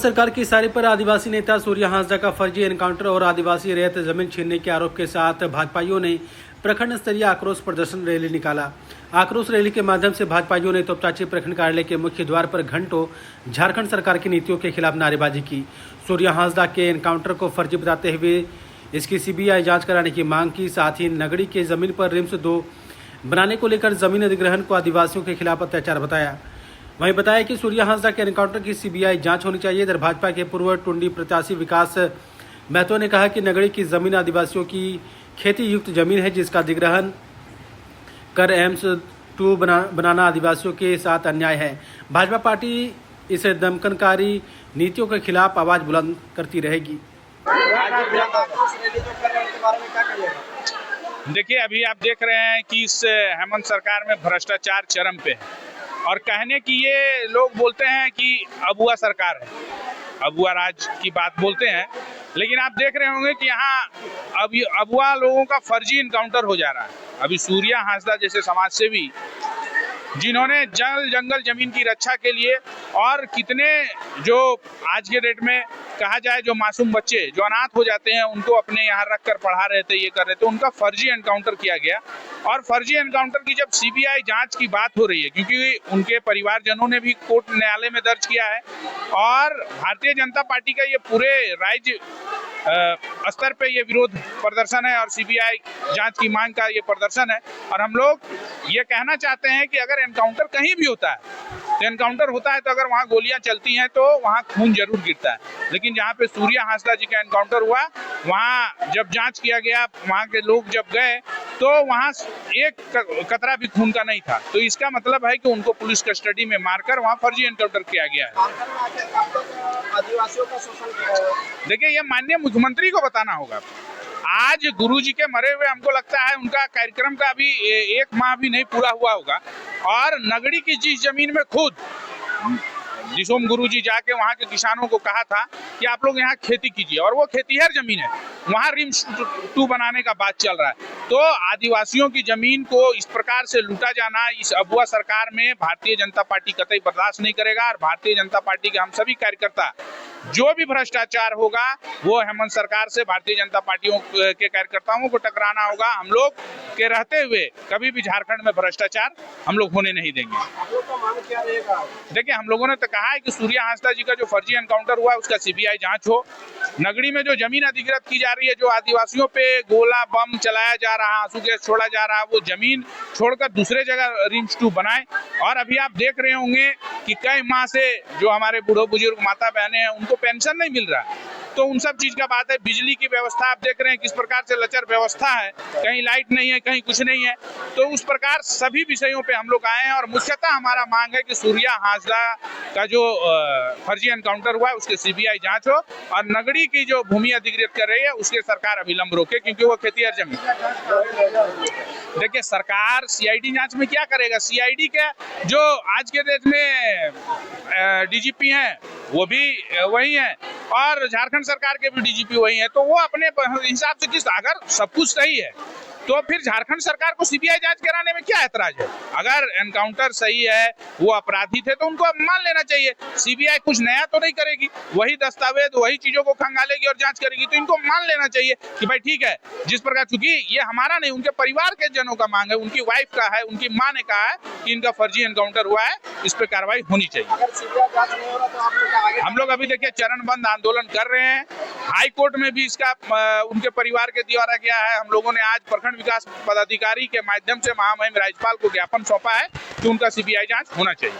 सरकार की इशारे पर आदिवासी नेता सूर्या हांसदा का फर्जी एनकाउंटर और आदिवासी रैयत जमीन छीनने के आरोप के साथ भाजपाइयों ने प्रखंड स्तरीय आक्रोश प्रदर्शन रैली निकाला। आक्रोश रैली के माध्यम से भाजपाइयों ने तोपचांची प्रखंड कार्यालय के मुख्य द्वार पर घंटों झारखंड सरकार की नीतियों के खिलाफ नारेबाजी की। सूर्या हांसदा के एनकाउंटर को फर्जी बताते हुए इसकी सीबीआई जांच कराने की मांग की। साथ ही नगड़ी के जमीन पर रिम्स 2 बनाने को लेकर जमीन अधिग्रहण को आदिवासियों के खिलाफ अत्याचार बताया। वहीं बताया कि सूर्या हांसदा के एनकाउंटर की सीबीआई जांच होनी चाहिए। इधर भाजपा के पूर्व टुंडी प्रत्याशी विकास महतो ने कहा कि नगड़ी की जमीन आदिवासियों की खेती युक्त जमीन है, जिसका अधिग्रहण कर एम्स 2 बनाना आदिवासियों के साथ अन्याय है। भाजपा पार्टी इस दमनकारी नीतियों के खिलाफ आवाज बुलंद करती रहेगी। देखिए, अभी आप देख रहे हैं कि इस हेमंत सरकार में भ्रष्टाचार चरम पे है और कहने की ये लोग बोलते हैं कि अबुआ सरकार है, अबुआ राज की बात बोलते हैं, लेकिन आप देख रहे होंगे कि यहाँ अभी अबुआ लोगों का फर्जी इनकाउंटर हो जा रहा है। अभी सूर्या हांसदा जैसे समाजसेवी जिन्होंने जल जंगल जमीन की रक्षा के लिए और कितने जो आज के डेट में कहा जाए जो मासूम बच्चे जो अनाथ हो जाते हैं उनको अपने यहाँ रख कर पढ़ा रहे थे, ये कर रहे थे, उनका फर्जी एनकाउंटर किया गया। और फर्जी एनकाउंटर की जब सीबीआई जांच की बात हो रही है, क्योंकि उनके परिवारजनों ने भी कोर्ट न्यायालय में दर्ज किया है और भारतीय जनता पार्टी का ये पूरे राज्य स्तर पे ये विरोध प्रदर्शन है और सीबीआई जांच की मांग का ये प्रदर्शन है। और हम लोग ये कहना चाहते हैं कि अगर एनकाउंटर कहीं भी होता है तो एनकाउंटर होता है तो अगर वहाँ गोलियां चलती हैं तो वहाँ खून जरूर गिरता है, लेकिन जहाँ पे सूर्या हांसदा जी का एनकाउंटर हुआ वहाँ जब जांच किया गया, वहाँ के लोग जब गए तो वहाँ एक कतरा भी खून का नहीं था। तो इसका मतलब है कि उनको पुलिस कस्टडी में मारकर वहाँ फर्जी एनकाउंटर किया गया है। देखिए, ये माननीय मुख्यमंत्री को बताना होगा। आज गुरुजी के मरे हुए हमको लगता है उनका कार्यक्रम का अभी 1 माह भी नहीं पूरा हुआ होगा और नगड़ी की जिस जमीन में खुद जिसोम गुरुजी जाके वहाँ के किसानों को कहा था कि आप लोग यहाँ खेती कीजिए और वो खेतीहर जमीन है, वहाँ रिम्स 2 बनाने का बात चल रहा है। तो आदिवासियों की जमीन को इस प्रकार से लूटा जाना इस अबुआ सरकार में भारतीय जनता पार्टी कतई बर्दाश्त नहीं करेगा और भारतीय जनता पार्टी के हम सभी कार्यकर्ता जो भी भ्रष्टाचार होगा वो हेमंत सरकार से भारतीय जनता पार्टियों के कार्यकर्ताओं को टकराना होगा। हम लोग के रहते हुए कभी भी झारखंड में भ्रष्टाचार हम लोग होने नहीं देंगे। देखिए, हम लोगों ने तो कहा है कि सूर्या हांसदा जी का जो फर्जी एनकाउंटर हुआ है उसका सीबीआई जांच हो। नगड़ी में जो जमीन अधिग्रहित की जा रही है, जो आदिवासियों पे गोला बम चलाया जा रहा, आंसू गैस छोड़ा जा रहा, वो जमीन छोड़कर दूसरे जगह रिम्स 2 बनाए। और अभी आप देख रहे होंगे कि कई माह से जो हमारे बूढ़ो बुजुर्ग माता बहनें हैं उनको पेंशन नहीं मिल रहा, तो उन सब चीज का बात है। बिजली की व्यवस्था आप देख रहे हैं किस प्रकार से लचर व्यवस्था है, कहीं लाइट नहीं है, कहीं कुछ नहीं है। तो उस प्रकार सभी विषयों पे हम लोग आए हैं और मुख्यतः हमारा मांग है कि सूर्या हांसदा का जो फर्जी एनकाउंटर हुआ है उसके सीबीआई जांच हो और नगड़ी की जो भूमि अधिग्रहित कर रही है उसके सरकार अविलंब रोके, क्योंकि वो खेतीहर जमीन। देखिए, सरकार सीआईडी जांच में क्या करेगा? सीआईडी के जो आज के डेट में डीजीपी हैं वो भी वही है और झारखंड सरकार के भी डीजीपी वही है। तो वो अपने हिसाब से किस अगर सब कुछ सही है तो फिर झारखंड सरकार को सीबीआई जांच कराने में क्या ऐतराज है? अगर एनकाउंटर सही है, वो अपराधी थे तो उनको अब मान लेना चाहिए। सीबीआई कुछ नया तो नहीं करेगी, वही दस्तावेज वही चीजों को खंगालेगी और जांच करेगी, तो इनको मान लेना चाहिए कि भाई ठीक है, जिस प्रकार, चूंकि ये हमारा नहीं उनके परिवार के जनों का मांग है, उनकी वाइफ का है, उनकी माँ ने कहा है कि इनका फर्जी एनकाउंटर हुआ है, इस पर कार्रवाई होनी चाहिए। हम लोग अभी देखिए चरणबद्ध आंदोलन कर रहे हैं। हाई कोर्ट में भी इसका उनके परिवार के द्वारा गया है। हम लोगों ने आज प्रखंड विकास पदाधिकारी के माध्यम से महामहिम राज्यपाल को ज्ञापन सौंपा है कि उनका सीबीआई जांच होना चाहिए।